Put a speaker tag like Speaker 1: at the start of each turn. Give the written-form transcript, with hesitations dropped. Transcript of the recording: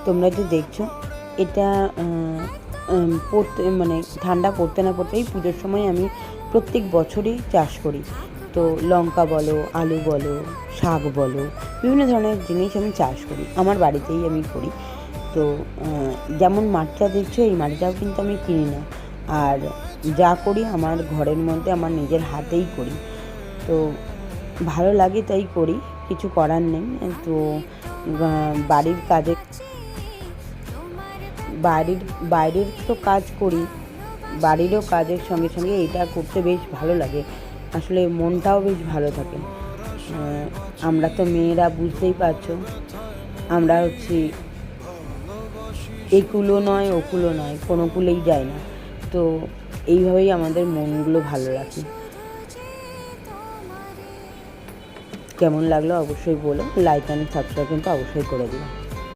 Speaker 1: তোমরা যে দেখছো এটা পড়তে মানে ঠান্ডা পড়তে না পড়তেই পুজোর সময় আমি প্রত্যেক বছরই চাষ করি। তো লঙ্কা বলো, আলু বলো, শাক বলো, বিভিন্ন ধরনের জিনিস আমি চাষ করি, আমার বাড়িতেই আমি করি। তো যেমন মাটিটা দেখছো, এই মাটিটাও কিন্তু আমি কিনি না, আর যা করি আমার ঘরের মধ্যে আমার নিজের হাতেই করি। তো ভালো লাগে তাই করি, কিছু করার নেই। তো বাড়ির কাজে বাইরের তো কাজ করি, বাড়িরও কাজের সঙ্গে সঙ্গে এটা করতে বেশ ভালো লাগে, আসলে মনটাও বেশ ভালো থাকে। আমরা তো মেয়েরা বুঝতেই পারছো, আমরা হচ্ছি একুলো নয় ওকুলো নয়, কোনো কুলেই যায় না। তো এইভাবেই আমাদের মনগুলো ভালো রাখে। কেমন লাগলো অবশ্যই বলো, লাইক অ্যান্ড সাবস্ক্রাইব কিন্তু অবশ্যই করে দিও।